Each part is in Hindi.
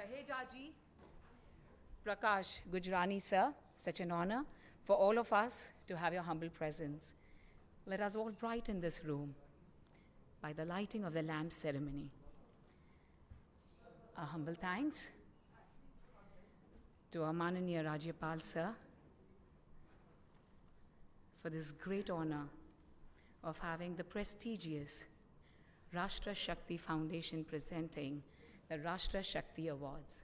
Sahejaji, Prakash Gujrani sir, such an honor for all of us to have your humble presence. Let us all brighten this room by the lighting of the lamp ceremony. Our humble thanks to our Mananiya Rajyapal sir for this great honor of having the prestigious Rashtra Shakti Foundation presenting the Rashtra Shakti Awards.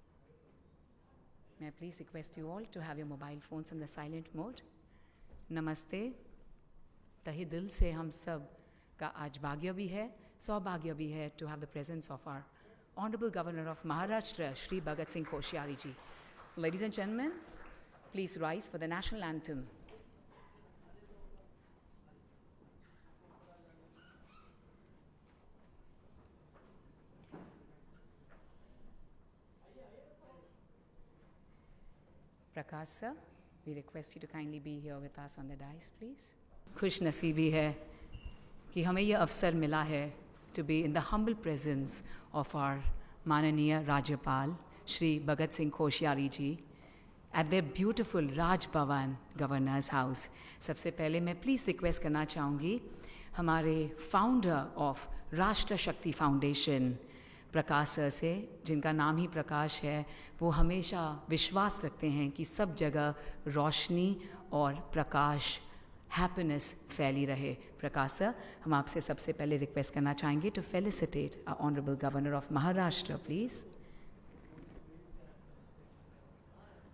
May I please request you all to have your mobile phones on the silent mode. Namaste. तहे दिल से हम सब का आज भाग्य भी है, सौभाग्य भी है to have the presence of our Honorable Governor of Maharashtra, Shri Bhagat Singh Koshyari ji. Ladies and gentlemen, please rise for the national anthem. Prakash sir, we request you to kindly be here with us on the dais, please. खुश नसीबी है कि हमें यह अवसर मिला है to be in the humble presence of our माननीय राज्यपाल श्री भगत सिंह कोश्यारी जी at their beautiful Raj Bhavan Governor's House. सबसे पहले मैं प्लीज़ रिक्वेस्ट करना चाहूँगी हमारे फाउंडर ऑफ राष्ट्र शक्ति फाउंडेशन प्रकाश सर से, जिनका नाम ही प्रकाश है, वो हमेशा विश्वास रखते हैं कि सब जगह रोशनी और प्रकाश हैप्पीनेस फैली रहे. प्रकाश सर, हम आपसे सबसे पहले रिक्वेस्ट करना चाहेंगे to felicitate our honourable governor of Maharashtra please.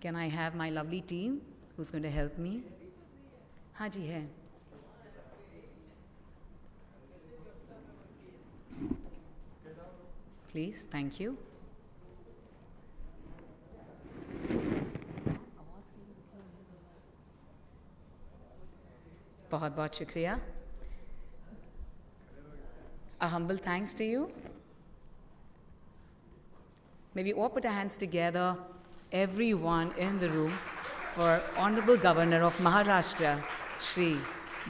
Can I have my lovely team who is going to help me? हाँ जी है. Please, thank you. बहुत बहुत शुक्रिया. A humble thanks to you. May we all put our hands together, everyone in the room, for Honorable Governor of Maharashtra, Shri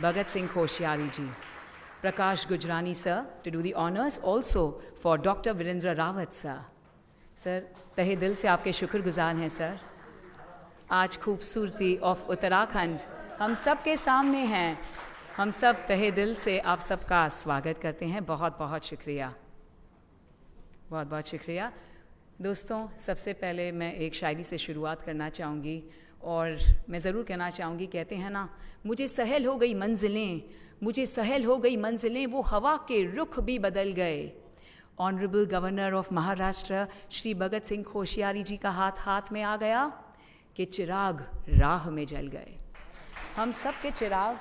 Bhagat Singh Koshyari ji. Prakash Gujrani sir, to do the honors, also for Dr. Virendra Rawat sir. Sir, तहे दिल से आपके शुक्रगुजार हैं सर. आज खूबसूरती ऑफ उत्तराखंड हम सब के सामने हैं. हम सब तहे दिल से आप सबका स्वागत करते हैं. बहुत बहुत शुक्रिया. बहुत बहुत शुक्रिया. दोस्तों, सबसे पहले मैं एक शायरी से शुरुआत करना चाहूँगी और मैं ज़रूर कहना चाहूँगी, कहते हैं ना, मुझे सहल हो गई मंजिलें, मुझे सहल हो गई मंजिलें, वो हवा के रुख भी बदल गए. Honourable governor of Maharashtra Shri Bhagat Singh Koshyari ji का हाथ हाथ में आ गया कि चिराग राह में जल गए. हम सब के चिराग.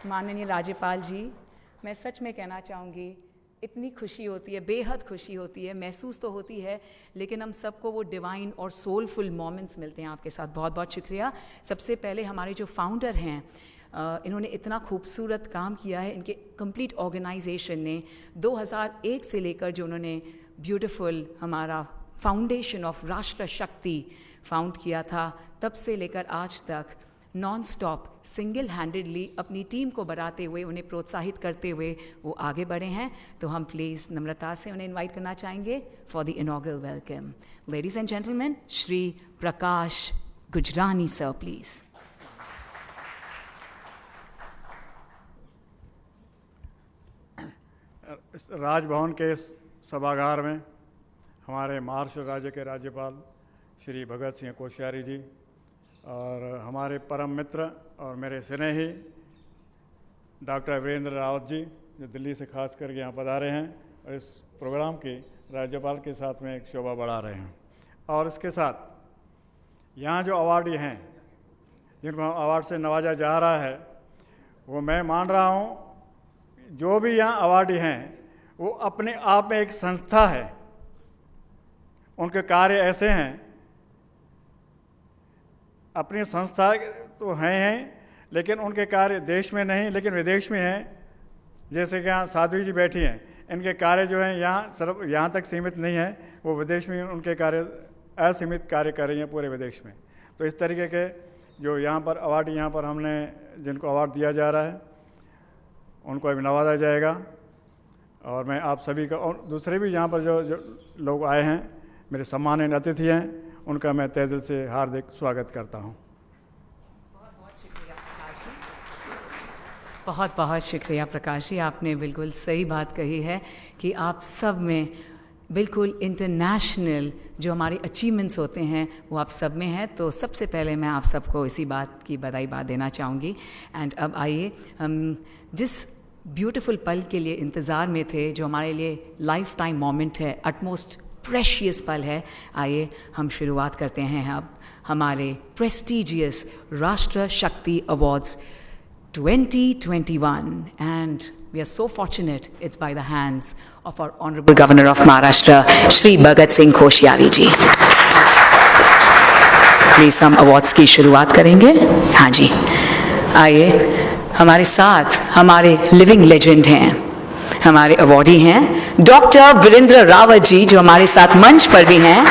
माननीय राज्यपाल जी, मैं सच में कहना चाहूँगी, इतनी खुशी होती है, बेहद खुशी होती है, महसूस तो होती है, लेकिन हम सबको वो डिवाइन और सोलफुल मोमेंट्स मिलते हैं आपके साथ. बहुत बहुत शुक्रिया. सबसे पहले हमारे जो फाउंडर हैं, इन्होंने इतना खूबसूरत काम किया है. इनके कंप्लीट ऑर्गेनाइजेशन ने 2001 से लेकर जो उन्होंने ब्यूटीफुल हमारा फाउंडेशन ऑफ राष्ट्र शक्ति फाउंड किया था, तब से लेकर आज तक नॉन स्टॉप सिंगल हैंडेडली अपनी टीम को बढ़ाते हुए, उन्हें प्रोत्साहित करते हुए वो आगे बढ़े हैं. तो हम प्लीज़ नम्रता से उन्हें इनवाइट करना चाहेंगे for the inaugural welcome. Ladies and gentleman, Shri Prakash Gujrani sir please. इस राजभवन के सभागार में हमारे महाराष्ट्र राज्य के राज्यपाल श्री भगत सिंह कोश्यारी जी और हमारे परम मित्र और मेरे स्नेही डॉक्टर वीरेंद्र रावत जी, जो दिल्ली से खास करके यहाँ पधारे हैं और इस प्रोग्राम की राज्यपाल के साथ में एक शोभा बढ़ा रहे हैं. और इसके साथ यहाँ जो अवार्डी हैं, जिनको अवार्ड से नवाजा जा रहा है, वो मैं मान रहा हूँ जो भी यहाँ अवार्डी हैं वो अपने आप में एक संस्था है. उनके कार्य ऐसे हैं, अपनी संस्था तो हैं लेकिन उनके कार्य देश में नहीं लेकिन विदेश में हैं. जैसे कि यहाँ साध्वी जी बैठी हैं, इनके कार्य जो हैं यहाँ सिर्फ यहाँ तक सीमित नहीं है, वो विदेश में उनके कार्य असीमित कार्य कर रही हैं पूरे विदेश में. तो इस तरीके के जो यहाँ पर अवार्ड, यहाँ पर हमने जिनको अवार्ड दिया जा रहा है उनको अभी नवाजा जाएगा. और मैं आप सभी का और दूसरे भी यहाँ पर जो लोग आए हैं मेरे सम्मानित अतिथि हैं, उनका मैं तहे दिल से हार्दिक स्वागत करता हूँ। बहुत बहुत शुक्रिया प्रकाश जी, आपने बिल्कुल सही बात कही है कि आप सब में बिल्कुल इंटरनेशनल जो हमारे अचीवमेंट्स होते हैं वो आप सब में है। तो सबसे पहले मैं आप सबको इसी बात की बधाई देना चाहूँगी। एंड अब आइए, हम जिस ब्यूटीफुल पल के लिए इंतज़ार में थे, जो हमारे लिए लाइफ टाइम मोमेंट है, अटमोस्ट प्रेशियस पल है, आइए हम शुरुआत करते हैं अब हमारे प्रेस्टिजियस राष्ट्र Shakti awards 2021, and we are so fortunate it's by the hands of our Honorable Governor of Maharashtra, Shri Bhagat Singh Koshyari ji. Please हम अवार्ड्स की शुरुआत करेंगे। हाँ जी, आइए, हमारे साथ हमारे लिविंग लेजेंड हैं, हमारे अवार्डी हैं डॉक्टर वीरेंद्र रावत जी, जो हमारे साथ मंच पर भी हैं,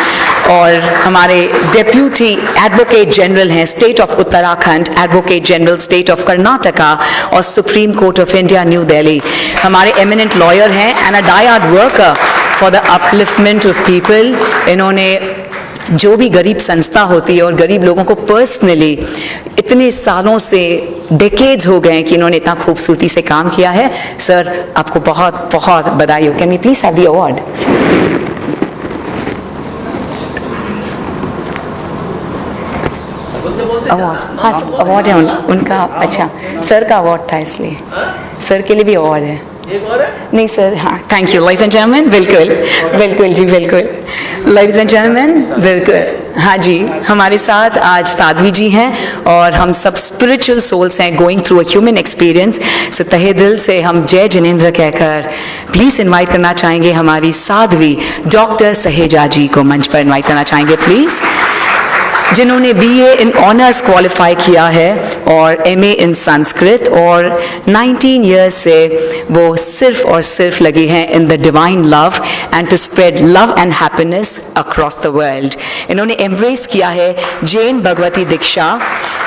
और हमारे डेप्यूटी एडवोकेट जनरल हैं state of Uttarakhand, advocate general state of Karnataka और supreme court of India New Delhi. हमारे एमिनेंट लॉयर हैं and a diehard worker for the upliftment of people. इन्होंने जो भी गरीब संस्था होती है और गरीब लोगों को पर्सनली इतने सालों से डेकेड्स हो गए कि इन्होंने इतना खूबसूरती से काम किया है। सर, आपको बहुत बहुत बधाई हो। Can you please have the award? Award, हाँ अवार्ड है उनका। अच्छा, सर का अवार्ड था इसलिए सर के लिए भी अवार्ड है। नहीं सर, हाँ, thank you ladies and gentleman. बिल्कुल बिल्कुल जी, बिल्कुल लेडीज एंड जेंटलमैन, बिल्कुल। हाँ जी, हमारे साथ आज साध्वी जी हैं और हम सब स्पिरिचुअल सोल्स हैं going through a human experience. So तहे दिल से हम जय जिनेंद्र कहकर प्लीज इनवाइट करना चाहेंगे हमारी साध्वी डॉक्टर सहेजा जी को मंच पर इनवाइट करना चाहेंगे प्लीज, जिन्होंने बीए इन ऑनर्स क्वालिफाई किया है और एमए इन संस्कृत, और 19 इयर्स से वो सिर्फ और सिर्फ लगी हैं in the divine love and to spread love and happiness across the world. इन्होंने एम्ब्रेस किया है जैन भगवती दीक्षा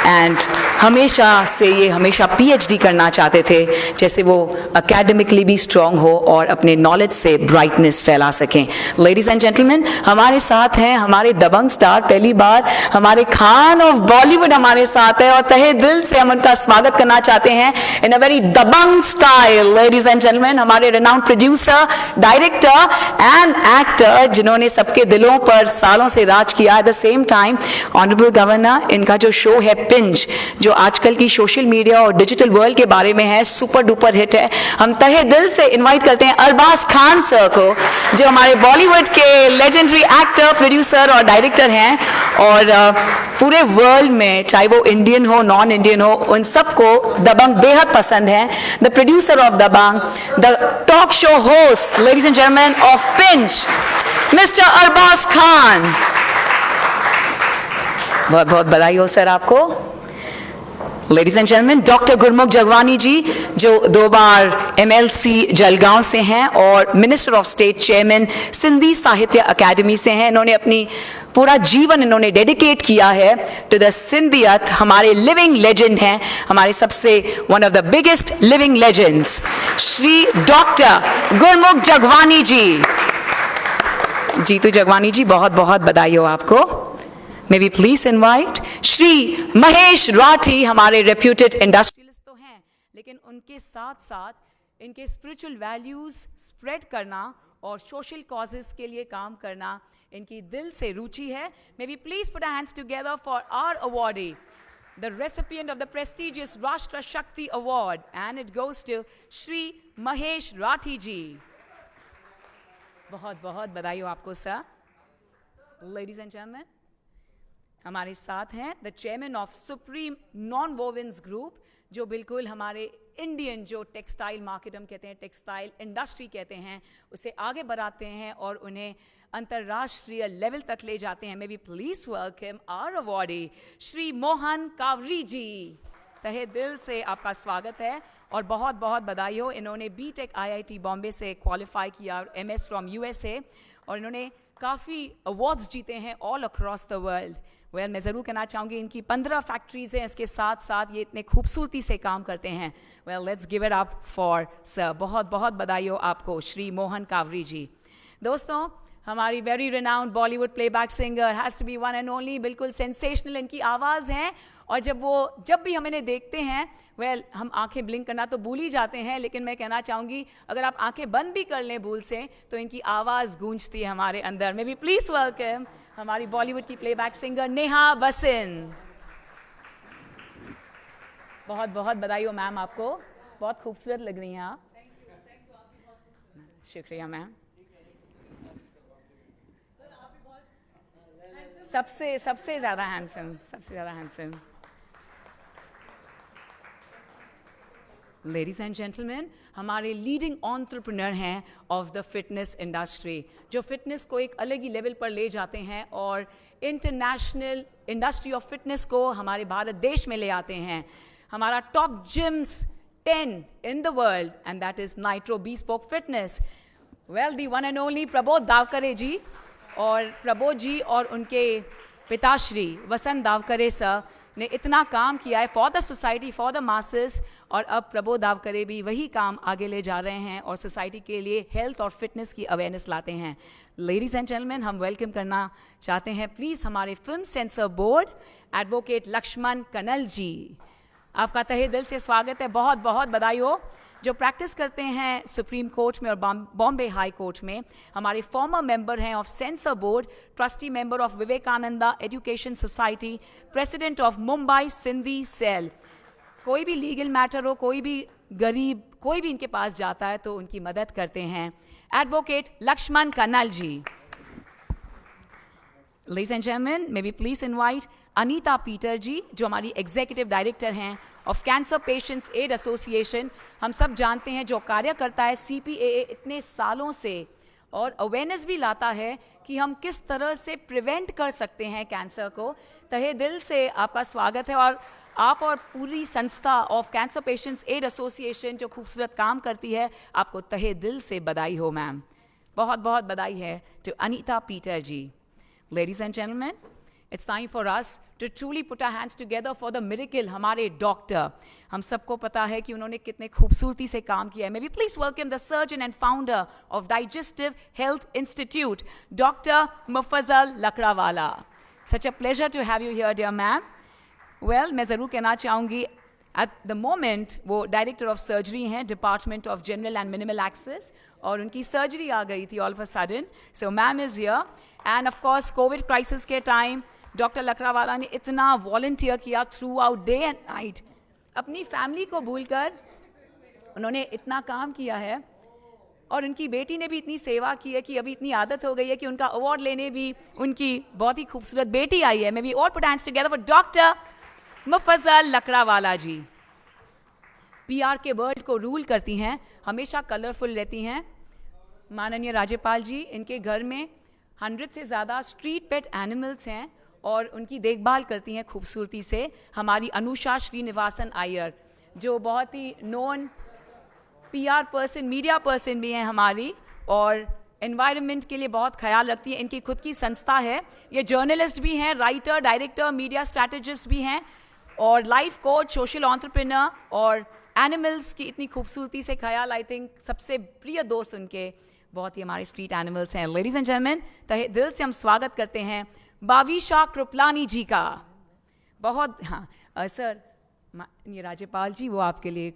एंड हमेशा पीएचडी करना चाहते थे, जैसे वो एकेडमिकली भी स्ट्रांग हो और अपने नॉलेज से ब्राइटनेस फैला सकें। लेडीज एंड जेंटलमैन, हमारे साथ हैं हमारे दबंग स्टार, पहली बार हमारे खान ऑफ बॉलीवुड हमारे साथ है और तहे दिल से हम उनका स्वागत करना चाहते हैं in a very dabang style. Ladies and gentleman, हमारे renowned producer, director and actor, जिन्होंने सबके दिलों पर सालों से राज किया। At the same time honourable governor, इनका जो शो है पिंच, जो आजकल की सोशल मीडिया और डिजिटल वर्ल्ड के बारे में है, सुपर डुपर हिट है। हम तहे दिल से इनवाइट करते हैं अरबाज खान सर को, जो हमारे बॉलीवुड के लेजेंडरी एक्टर, प्रोड्यूसर और डायरेक्टर हैं, और पूरे वर्ल्ड में चाहे वो इंडियन हो नॉन इंडियन हो, उन सबको दबंग बेहद पसंद है। The producer of Dabangg, the talk show host, ladies and gentleman, of pinch, mister Arbaaz Khan. बहुत बहुत बधाई हो सर आपको। Ladies and gentleman, doctor Gurmukh Jagwani ji, जो 2 बार एमएलसी जलगांव से हैं और minister of state chairman Sindhi Sahitya academy से हैं। इन्होंने अपनी पूरा जीवन इन्होंने डेडिकेट किया है टू द सिंधियत। हमारे लिविंग लेजेंड हैं, हमारे सबसे one of the biggest living legends, Shri doctor Gurmukh Jagwani ji. Jitu Jagwani ji, बहुत बहुत बधाई हो आपको। May we please invite Shri Mahesh Rathi, हमारे रेप्यूटेड इंडस्ट्रियलिस्ट तो हैं, लेकिन उनके साथ साथ इनके स्पिरिचुअल वैल्यूज स्प्रेड करना और सोशल कॉजेस के लिए काम करना इनकी दिल से रुचि है। May we please put our hands together for our awardee, the recipient of the prestigious Rashtra Shakti Award, and it goes to Shri Mahesh Rathi जी। बहुत बहुत बधाई हो आपको सर। लेडीज एंड जेंटलमैन, हमारे साथ हैं the chairman of Supreme Non Wovens group, जो बिल्कुल हमारे इंडियन जो टेक्सटाइल मार्केट हम कहते हैं, टेक्सटाइल इंडस्ट्री कहते हैं, उसे आगे बढ़ाते हैं और उन्हें अंतर्राष्ट्रीय लेवल तक ले जाते हैं। May we please welcome our awardee Shri Mohan Kavari ji. तहे दिल से आपका स्वागत है और बहुत बहुत बधाई हो। इन्होंने बीटेक आईआईटी बॉम्बे से क्वालिफाई किया, एमएस फ्रॉम यूएसए, और इन्होंने काफ़ी अवार्ड्स जीते हैं all across the world. Well, मैं ज़रूर कहना चाहूँगी इनकी 15 फैक्ट्रीज़ हैं, इसके साथ साथ ये इतने खूबसूरती से काम करते हैं। Well, let's give it up for sir. बहुत बहुत बधाई हो आपको श्री मोहन कावरी जी। दोस्तों, हमारी very renowned Bollywood playback singer has to be one and only, बिल्कुल सेंसेशनल इनकी आवाज़ है। और जब भी हम इन्हें देखते हैं, हम आंखें ब्लिंक करना तो भूल ही जाते हैं, लेकिन मैं कहना चाहूँगी अगर आप आंखें बंद भी कर लें भूल से तो इनकी आवाज़ गूंजती है हमारे अंदर। मे बी प्लीज़ वेलकम हमारी बॉलीवुड की प्लेबैक सिंगर नेहा बसिन। बहुत बहुत बधाई हो मैम आपको, बहुत खूबसूरत लग रही हैं आप। शुक्रिया मैम। सबसे ज़्यादा हैंडसम। लेडीज एंड जेंटलमैन, हमारे लीडिंग एंटरप्रेन्योर हैं ऑफ द फिटनेस इंडस्ट्री, जो फिटनेस को एक अलग ही लेवल पर ले जाते हैं और इंटरनेशनल इंडस्ट्री ऑफ फिटनेस को हमारे भारत देश में ले आते हैं। हमारा top gyms 10 in the world and that is Nitro bespoke fitness. Well, the one and only Prabodh Davkare ji, और प्रबोध जी और उनके पिताश्री वसंत दावकरे सर ने इतना काम किया है for the society, for the masses, और अब प्रबोध दावकरे भी वही काम आगे ले जा रहे हैं और सोसाइटी के लिए हेल्थ और फिटनेस की अवेयरनेस लाते हैं। लेडीज एंड जेंटलमैन, हम वेलकम करना चाहते हैं प्लीज़ हमारे film censor board advocate Laxman Kannal ji. आपका तहे दिल से स्वागत है, बहुत बहुत बधाई हो। जो प्रैक्टिस करते हैं सुप्रीम कोर्ट में और बॉम्बे हाई कोर्ट में, हमारे फॉर्मर मेंबर हैं of censor board, trustee member of Vivekananda education society, president of Mumbai Sindhi cell. कोई भी लीगल मैटर हो, कोई भी गरीब, कोई भी इनके पास जाता है तो उनकी मदद करते हैं। Advocate Laxman Kannal ji. Ladies and gentlemen, may we please invite Anita Peter ji, जो हमारी एग्जीक्यूटिव डायरेक्टर हैं of cancer patients aid association. हम सब जानते हैं जो कार्य करता है CPAA इतने सालों से, और अवेयरनेस भी लाता है कि हम किस तरह से प्रिवेंट कर सकते हैं कैंसर को। तहे दिल से आपका स्वागत है, और आप और पूरी संस्था of cancer patients aid association जो खूबसूरत काम करती है, आपको तहे दिल से बधाई हो मैम। बहुत बहुत बधाई है to Anita Peter ji. Ladies and gentlemen, it's time for us to truly put our hands together for the miracle. हमारे डॉक्टर, हम सबको पता है कि उन्होंने कितने खूबसूरती से काम किया है। May we please welcome the surgeon and founder of Digestive Health Institute, Dr. Mufazzal Lakrawala. Such a pleasure to have you here, dear ma'am. Well, मैं ज़रूर कहना चाहूँगी at the moment वो डायरेक्टर ऑफ सर्जरी हैं department of general and minimal access, और उनकी सर्जरी आ गई थी all of a sudden, so ma'am is here. And of course covid crisis के टाइम डॉक्टर लकड़ावाला ने इतना वॉलंटियर किया throughout day and night, अपनी फैमिली को भूलकर उन्होंने इतना काम किया है। और उनकी बेटी ने भी इतनी सेवा की है कि अभी इतनी आदत हो गई है कि उनका अवार्ड लेने भी उनकी बहुत ही खूबसूरत बेटी आई है। May we all put hands together for doctor Mufazzal Lakdawala ji. PR के वर्ल्ड को रूल करती हैं, हमेशा कलरफुल रहती हैं। माननीय राज्यपाल जी, इनके घर में 100 से ज़्यादा स्ट्रीट पेट एनिमल्स हैं और उनकी देखभाल करती हैं खूबसूरती से हमारी अनुषा श्रीनिवासन अय्यर, जो बहुत ही known PR person, media person भी हैं हमारी, और एनवायरनमेंट के लिए बहुत ख्याल रखती है। इनकी खुद की संस्था है, ये जर्नलिस्ट भी हैं, राइटर, डायरेक्टर, मीडिया स्ट्रैटेजिस्ट भी हैं, और लाइफ कोच, सोशल एंटरप्रेन्योर, और एनिमल्स की इतनी खूबसूरती से ख्याल, आई थिंक सबसे प्रिय दोस्त उनके बहुत ही हमारे स्ट्रीट एनिमल्स हैं। लेडीज एंड जेंटलमैन, तहे दिल से हम स्वागत करते हैं बाविशा कृपलानी जी का। बहुत सर, ये राज्यपाल जी वो आपके लिए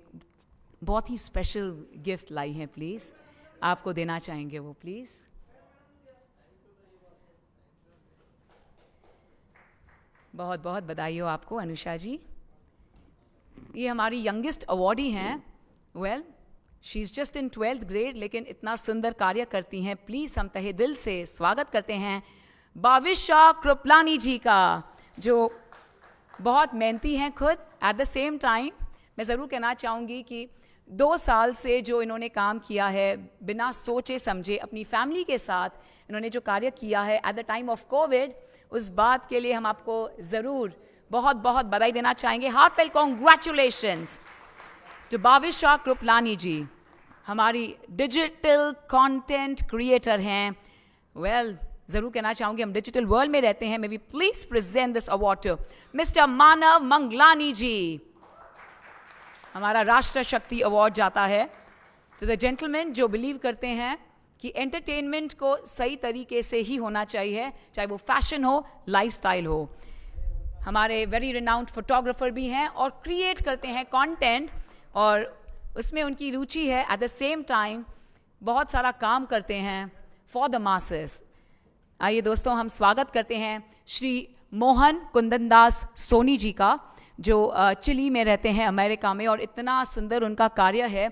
बहुत ही स्पेशल गिफ्ट लाई हैं, प्लीज़ आपको देना चाहेंगे वो, प्लीज़। बहुत बहुत बधाई हो आपको अनुषा जी। ये हमारी यंगेस्ट अवॉर्डी हैं। Well, she is just in 12th grade, लेकिन इतना सुंदर कार्य करती हैं। प्लीज़ हम तहे दिल से स्वागत करते हैं बाविशा कृपलानी जी का, जो बहुत मेहनती हैं खुद। एट द सेम टाइम मैं ज़रूर कहना चाहूँगी कि 2 साल से जो इन्होंने काम किया है, बिना सोचे समझे अपनी फैमिली के साथ इन्होंने जो कार्य किया है at the time of Covid, उस बात के लिए हम आपको ज़रूर बहुत बहुत बधाई देना चाहेंगे। Heartfelt congratulations to Bavisha Kripalani ji. हमारी डिजिटल कंटेंट क्रिएटर हैं। वेल, ज़रूर कहना चाहूँगी हम डिजिटल वर्ल्ड में रहते हैं। May we please present this award to mister Manav Manglani ji. हमारा राष्ट्र शक्ति अवार्ड जाता है टू द जेंटलमैन जो बिलीव करते हैं कि एंटरटेनमेंट को सही तरीके से ही होना चाहिए, चाहे वो फैशन हो, लाइफस्टाइल हो। हमारे वेरी रिनाउंड फोटोग्राफर भी हैं और क्रिएट करते हैं कंटेंट, और उसमें उनकी रुचि है। एट द सेम टाइम बहुत सारा काम करते हैं फॉर द मासेस। आइए दोस्तों, हम स्वागत करते हैं श्री मोहन कुंदनदास सोनी जी का, जो चिली में रहते हैं, अमेरिका में, और इतना सुंदर उनका कार्य है।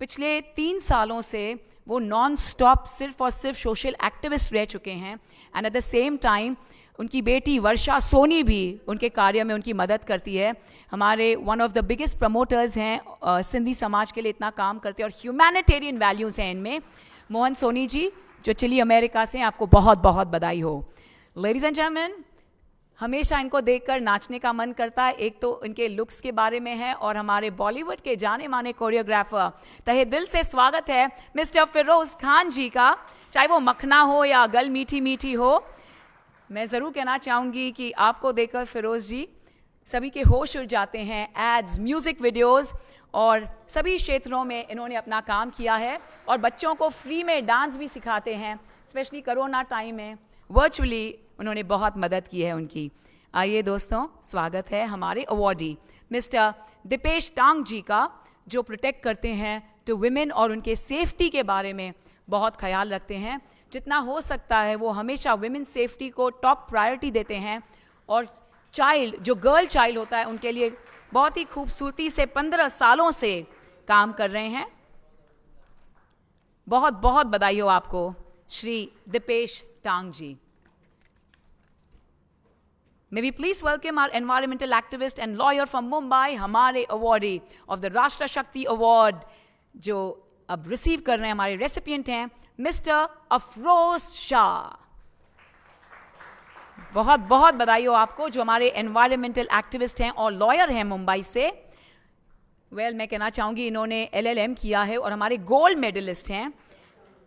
पिछले 3 सालों से वो नॉन स्टॉप सिर्फ और सिर्फ सोशल एक्टिविस्ट रह चुके हैं। And eight the same time उनकी बेटी वर्षा सोनी भी उनके कार्य में उनकी मदद करती है। हमारे one of the biggest promoters हैं, सिंधी समाज के लिए इतना काम करते हैं, और ह्यूमैनिटेरियन वैल्यूज़ हैं इनमें। मोहन सोनी जी, जो चिली अमेरिका से हैं, आपको बहुत बहुत बधाई हो। लेडीज़ एंड जेंटलमैन, हमेशा इनको देखकर नाचने का मन करता है। एक तो इनके लुक्स के बारे में है, और हमारे बॉलीवुड के जाने माने कोरियोग्राफर, तहे दिल से स्वागत है मिस्टर फिरोज खान जी का। चाहे वो मखना हो या गल मीठी मीठी हो, मैं ज़रूर कहना चाहूँगी कि आपको देखकर फिरोज़ जी सभी के होश उड़ जाते हैं। एड्स, म्यूज़िक वीडियोज़ और सभी क्षेत्रों में इन्होंने अपना काम किया है, और बच्चों को फ्री में डांस भी सिखाते हैं, स्पेशली कोरोना टाइम में वर्चुअली उन्होंने बहुत मदद की है उनकी। आइए दोस्तों, स्वागत है हमारे अवॉर्डी मिस्टर दीपेश टांग जी का, जो प्रोटेक्ट करते हैं टू विमेन और उनके सेफ्टी के बारे में बहुत ख्याल रखते हैं। जितना हो सकता है वो हमेशा विमेन सेफ्टी को टॉप प्रायोरिटी देते हैं, और चाइल्ड, जो गर्ल चाइल्ड होता है, उनके लिए बहुत ही खूबसूरती से 15 सालों से काम कर रहे हैं। बहुत बहुत बधाई हो आपको श्री दीपेश टांग जी। May we please welcome our environmental activist and lawyer from Mumbai, हमारे awardee of the Rashtra Shakti award, जो अब रिसीव कर रहे हैं, हमारे रेसिपिएंट हैं मिस्टर अफरोज शाह। बहुत बहुत बधाई हो आपको, जो हमारे एनवायरमेंटल एक्टिविस्ट हैं और लॉयर हैं मुंबई से। मैं कहना चाहूँगी इन्होंने LLM किया है और हमारे गोल्ड मेडलिस्ट हैं।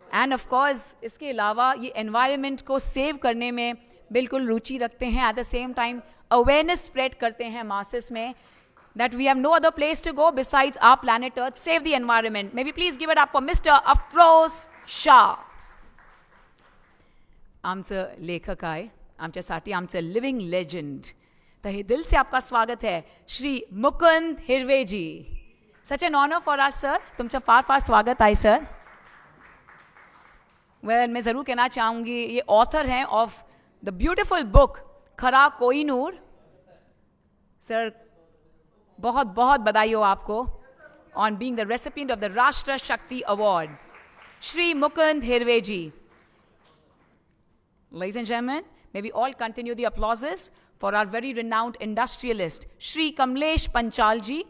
एंड ऑफ कोर्स इसके अलावा ये एनवायरनमेंट को सेव करने में बिल्कुल रुचि रखते हैं। Eight the same time awareness spread करते हैं मासेस में, that we have no other place to go besides our planet Earth. Save the environment. May we please give it up for Mr. Afroz Shah. आमचं लेखक आहे, आमच्यासाठी आमचं लिव्हिंग लेजेंड, तहे दिल से आपका स्वागत है Shri Mukund Hirve ji. Such an honour for us sir, तुमचं फार फार स्वागत आहे सर। मैं ज़रूर कहना चाहूँगी ये ऑथर हैं ऑफ द ब्यूटिफुल बुक खरा कोहिनूर। सर बहुत बहुत बधाई हो आपको on being the recipient of the Rashtra Shakti award, Shri Mukund Hirve ji. Ladies and gentlemen, may we all continue the applauses for our very renowned industrialist, Shri Kamlesh Panchal जी,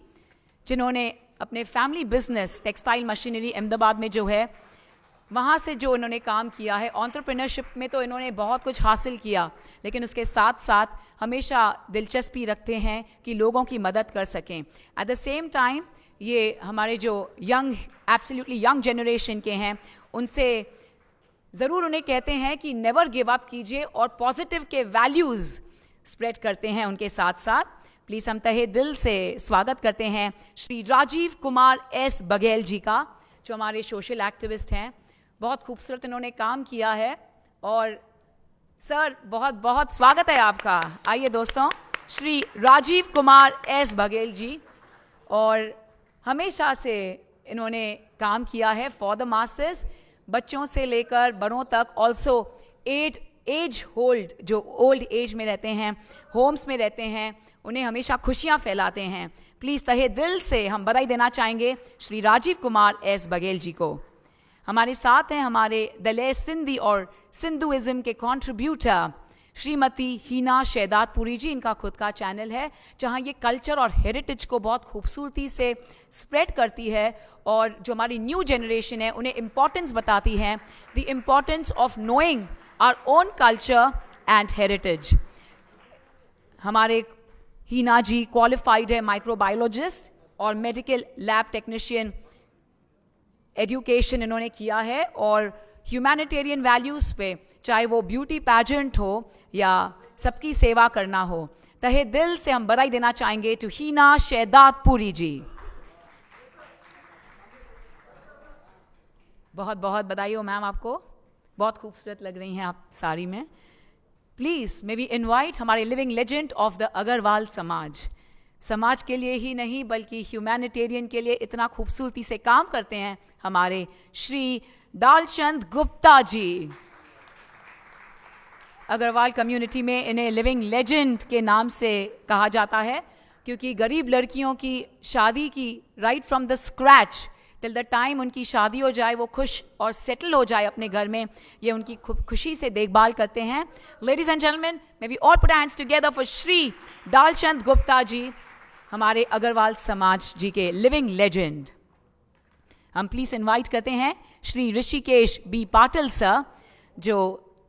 जिन्होंने अपने family business textile machinery Ahmedabad में जो है, वहाँ से जो इन्होंने काम किया है। एंटरप्रेन्योरशिप में तो इन्होंने बहुत कुछ हासिल किया, लेकिन उसके साथ साथ हमेशा दिलचस्पी रखते हैं कि लोगों की मदद कर सकें। एट द सेम टाइम ये हमारे जो एब्सोल्युटली यंग जनरेशन के हैं, उनसे ज़रूर उन्हें कहते हैं कि नेवर गिव अप कीजिए, और पॉजिटिव के वैल्यूज़ स्प्रेड करते हैं उनके साथ साथ। प्लीज़ हम तहे दिल से स्वागत करते हैं श्री राजीव कुमार S बघेल जी का, जो हमारे सोशल एक्टिविस्ट हैं। बहुत खूबसूरत इन्होंने काम किया है, और सर बहुत बहुत स्वागत है आपका। आइए दोस्तों, श्री राजीव कुमार S बघेल जी, और हमेशा से इन्होंने काम किया है फॉर द मासेस, बच्चों से लेकर बड़ों तक। ऑल्सो एज होल्ड, जो ओल्ड एज में रहते हैं, होम्स में रहते हैं, उन्हें हमेशा खुशियाँ फैलाते हैं। प्लीज़ तहे दिल से हम बधाई देना चाहेंगे श्री राजीव कुमार S बघेल जी को। हमारे साथ हैं हमारे दले सिंधी और सिंधुइज्म के कंट्रीब्यूटर श्रीमती हीना शहदादपुरी जी। इनका खुद का चैनल है जहां ये कल्चर और हेरिटेज को बहुत खूबसूरती से स्प्रेड करती है, और जो हमारी न्यू जनरेशन है उन्हें इम्पोर्टेंस बताती हैं, the importance of knowing our own culture and heritage. हमारे हीना जी क्वालिफाइड है माइक्रोबायोलॉजिस्ट और मेडिकल लैब टेक्नीशियन एजुकेशन इन्होंने किया है, और ह्यूमैनिटेरियन वैल्यूज़ पे, चाहे वो ब्यूटी पैजेंट हो या सबकी सेवा करना हो, तहे दिल से हम बधाई देना चाहेंगे टू हीना शहदादपुरी जी। बहुत बहुत बधाई हो मैम आपको, बहुत खूबसूरत लग रही हैं आप साड़ी में. प्लीज़ मे वी इनवाइट हमारे living legend of the Agarwal Samaj के लिए ही नहीं बल्कि ह्यूमैनिटेरियन के लिए इतना खूबसूरती से काम करते हैं हमारे श्री डालचंद गुप्ता जी. अग्रवाल कम्युनिटी में इन्हें लिविंग लेजेंड के नाम से कहा जाता है क्योंकि गरीब लड़कियों की शादी की right from the scratch till the time उनकी शादी हो जाए, वो खुश और सेटल हो जाए अपने घर में, ये उनकी खुशी से देखभाल करते हैं. Ladies and gentleman, may we all put hands together for Shri Dalchand Gupta ji, हमारे अग्रवाल समाज जी के लिविंग लेजेंड. हम प्लीज इनवाइट करते हैं श्री ऋषिकेश बी पाटिल सर, जो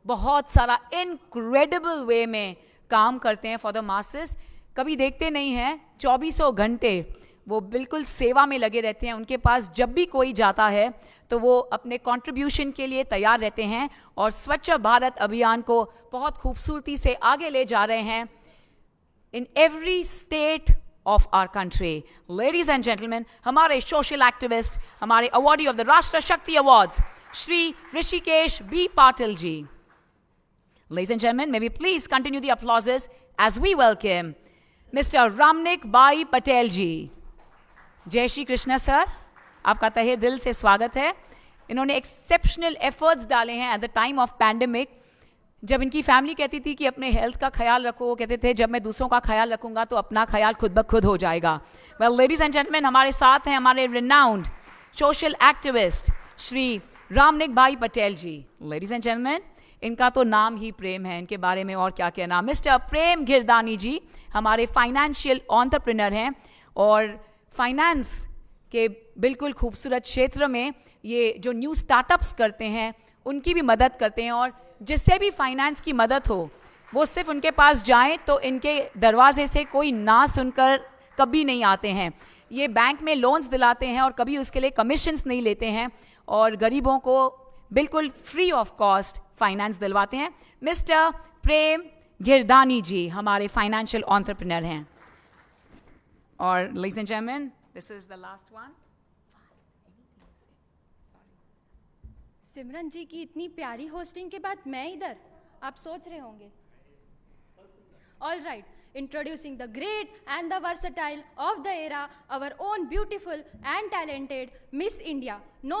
बहुत सारा इनक्रेडिबल वे में काम करते हैं फॉर द मासेस. कभी देखते नहीं हैं, 2400 घंटे वो बिल्कुल सेवा में लगे रहते हैं. उनके पास जब भी कोई जाता है तो वो अपने कंट्रीब्यूशन के लिए तैयार रहते हैं और स्वच्छ भारत अभियान को बहुत खूबसूरती से आगे ले जा रहे हैं in every state of our country. Ladies and gentleman, हमारे सोशल एक्टिविस्ट, हमारे awardee of the Rashtra Shakti awards Shri Rishikesh B Patil ji. Ladies and gentlemen, may we please continue the applauses as we welcome Mr. Ramnik Bhai Patel ji. जय श्री कृष्णा सर, आपका तहे दिल से स्वागत है. इन्होंने एक्सेप्शनल एफर्ट्स डाले हैं at the time of pandemic. जब इनकी फैमिली कहती थी कि अपने हेल्थ का ख्याल रखो, वो कहते थे जब मैं दूसरों का ख्याल रखूंगा तो अपना ख्याल खुद ब खुद हो जाएगा. वेल लेडीज एंड जेंटलमैन, हमारे साथ हैं हमारे रिनाउंड सोशल एक्टिविस्ट श्री रामनिक भाई पटेल जी. लेडीज एंड जेंटलमैन, इनका तो नाम ही प्रेम है, इनके बारे में और क्या कहना. मिस्टर प्रेम गिरदानी जी हमारे फाइनेंशियल एंटरप्रेन्योर हैं और फाइनेंस के बिल्कुल खूबसूरत क्षेत्र में ये जो न्यू स्टार्टअप्स करते हैं उनकी भी मदद करते हैं. और जिससे भी फाइनेंस की मदद हो वो सिर्फ उनके पास जाएं तो इनके दरवाजे से कोई ना सुनकर कभी नहीं आते हैं. ये बैंक में लोन्स दिलाते हैं और कभी उसके लिए कमीशंस नहीं लेते हैं और गरीबों को बिल्कुल फ्री ऑफ कॉस्ट फाइनेंस दिलवाते हैं. मिस्टर प्रेम गिरदानी जी हमारे फाइनेंशियल एंटरप्रेन्योर हैं. और ladies and gentleman, this is the last one. Simran ji की इतनी प्यारी होस्टिंग के बाद मैं इधर, आप सोच रहे होंगे. All right, introducing the great and the versatile of the era, our own beautiful and talented Miss India. No,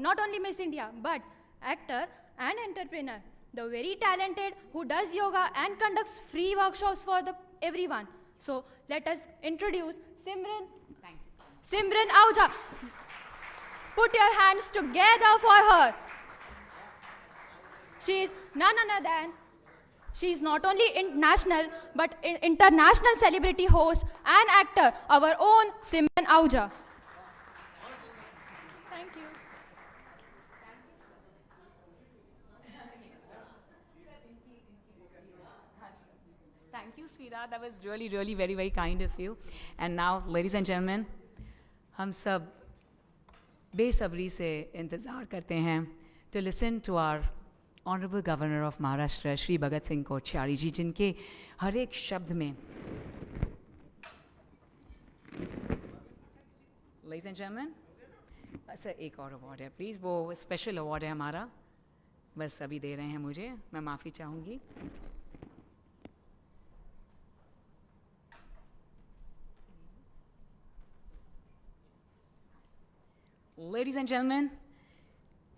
not only Miss India, but actor and entrepreneur. The very talented who does yoga and conducts free workshops for everyone. So let us introduce Simran. Simran Ahuja. Put your hands together for her. She is none other than, she is not only national but international celebrity host and actor, our own Simran Ahuja. Thank you. Thank you, sweetheart. That was really, really very, very kind of you. And now, ladies and gentlemen, हम सब बेसब्री से इंतज़ार करते हैं to listen to our Honorable Governor of Maharashtra, Shri Bhagat Singh Kochari ji, जिनके हर एक शब्द में, ladies and gentlemen, सर एक और अवार्ड है प्लीज़, वो स्पेशल अवार्ड है हमारा, बस अभी दे रहे हैं मुझे, मैं माफ़ी चाहूँगी. Ladies and gentlemen,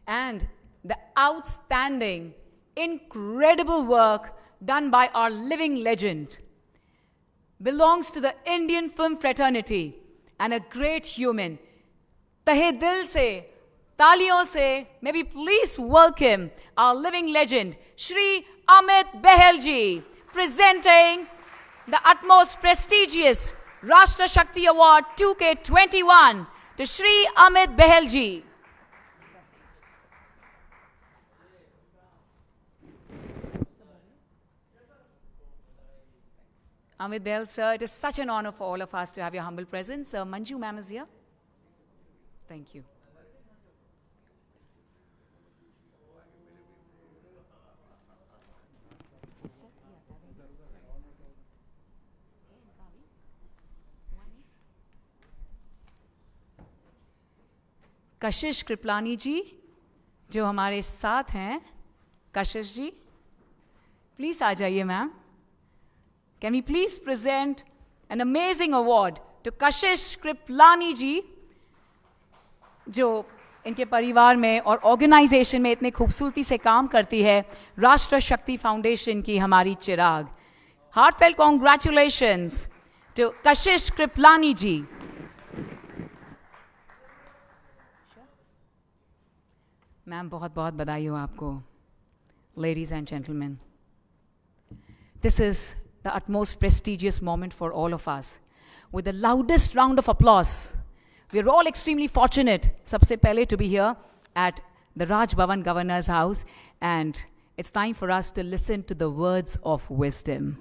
and the outstanding, incredible work done by our living legend belongs to the Indian film fraternity and a great human. Tahe dil se, taliyon se, may we please welcome our living legend, Shri Amit Behel ji, presenting the utmost prestigious Rashtra Shakti Award 2K21 to Shri Amit Behel ji. Amit Behel, sir, it is such an honor for all of us to have your humble presence. Manju ma'am is here. Thank you. Kashish Kriplani ji, जो हमारे साथ हैं, कशिश जी, प्लीज आ जाइए ma'am. Can we please present an amazing award to Kashish Kripalani जी, जो इनके परिवार में और ऑर्गेनाइजेशन में इतने खूबसूरती से काम करती है, राष्ट्र शक्ति फाउंडेशन की हमारी चिराग. Heartfelt congratulations to Kashish Kripalani ji. Ma'am बहुत बहुत बधाई हो आपको. Ladies and gentlemen, this is the utmost prestigious moment for all of us. With the loudest round of applause, we are all extremely fortunate, sabse pehle, to be here at the Raj Bhavan Governor's House, and it's time for us to listen to the words of wisdom.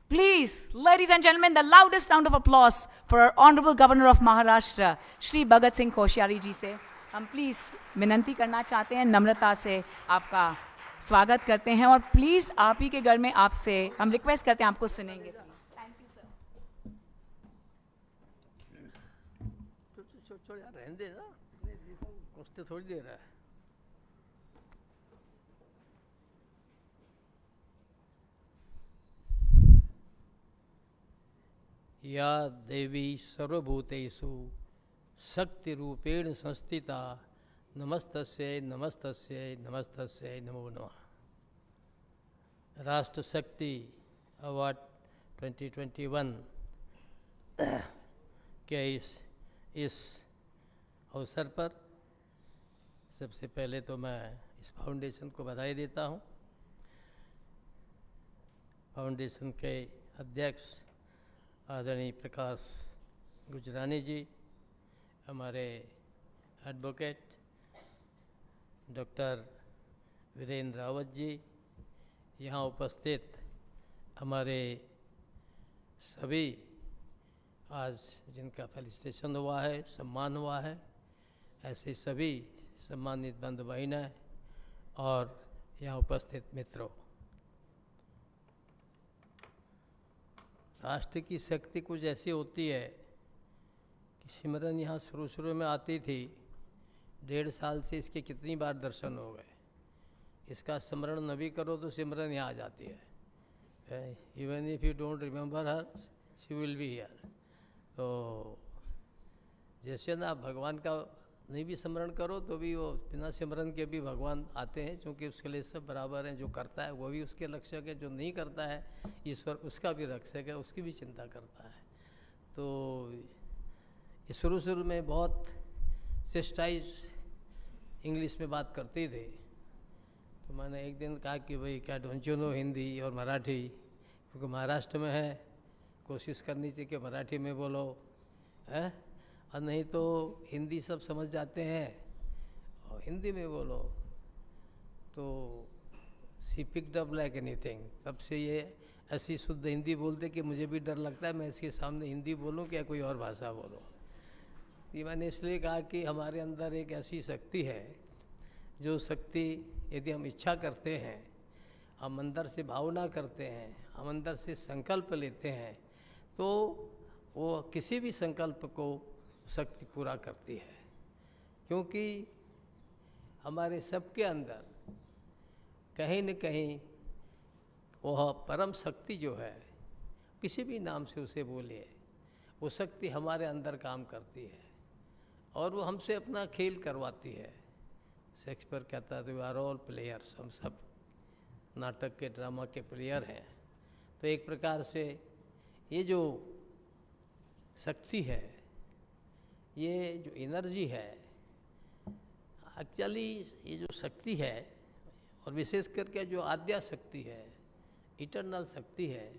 Please, ladies and gentlemen, the loudest round of applause for our Honorable Governor of Maharashtra, Shri Bhagat Singh Koshyari ji se. हम प्लीज़ विनंती करना चाहते हैं, नम्रता से आपका स्वागत करते हैं, और प्लीज़ आप ही के घर में आपसे हम रिक्वेस्ट करते हैं, आपको सुनेंगे. Thank you sir. छोड़ यार, रहने दे ना, उससे थोड़ी देर है. या देवी सर्वभूतेषु शक्ति रूपेण संस्थिता नमस्तस्यै नमस्तस्यै नमस्तस्यै नमो नमः. राष्ट्र शक्ति अवार्ड 2021 के इस अवसर पर सबसे पहले तो मैं इस फाउंडेशन को बधाई देता हूँ. फाउंडेशन के अध्यक्ष आदरणीय प्रकाश गुजरानी जी, हमारे एडवोकेट डॉक्टर वीरेंद्र रावत जी, यहाँ उपस्थित हमारे सभी आज जिनका फेलिसिटेशन हुआ है, सम्मान हुआ है, ऐसे सभी सम्मानित बंधु बहनें और यहाँ उपस्थित मित्रों. राष्ट्र की शक्ति कुछ ऐसी होती है कि सिमरन यहाँ शुरू में आती थी, 1.5 साल से इसके कितनी बार दर्शन हो गए. इसका स्मरण न भी करो तो सिमरन यहाँ आ जाती है. Even if you don't remember her, she will be here. तो जैसे ना भगवान का नहीं भी स्मरण करो तो भी वो बिना सिमरन के भी भगवान आते हैं, क्योंकि उसके लिए सब बराबर हैं. जो करता है वो भी उसके रक्षक है, जो नहीं करता है ईश्वर उसका भी रक्षक है, उसकी भी चिंता करता है. तो शुरू में बहुत सिस्टाइज इंग्लिश में बात करते थे, तो मैंने एक दिन कहा कि भाई क्या डोंट यू नो हिंदी और मराठी, क्योंकि महाराष्ट्र में है, कोशिश करनी चाहिए कि मराठी में बोलो है, और नहीं तो हिंदी सब समझ जाते हैं और हिंदी में बोलो. तो सी पिक्ड अप लाइक एनीथिंग. तब से ये ऐसी शुद्ध हिंदी बोलते कि मुझे भी डर लगता है मैं इसके सामने हिंदी बोलूं क्या कोई और भाषा बोलूं. ये मैंने इसलिए कहा कि हमारे अंदर एक ऐसी शक्ति है, जो शक्ति यदि हम इच्छा करते हैं, हम अंदर से भावना करते हैं, हम अंदर से संकल्प लेते हैं, तो वो किसी भी संकल्प को शक्ति पूरा करती है. क्योंकि हमारे सबके अंदर कहीं न कहीं वह परम शक्ति जो है, किसी भी नाम से उसे बोलिए, वो शक्ति हमारे अंदर काम करती है और वो हमसे अपना खेल करवाती है. शेक्सपियर कहता है वी आर ऑल प्लेयर्स, हम सब नाटक के ड्रामा के प्लेयर हैं. तो एक प्रकार से ये जो शक्ति है, ये जो एनर्जी है, एक्चुअली ये जो शक्ति है, और विशेष करके जो आद्या शक्ति है, इटरनल शक्ति है,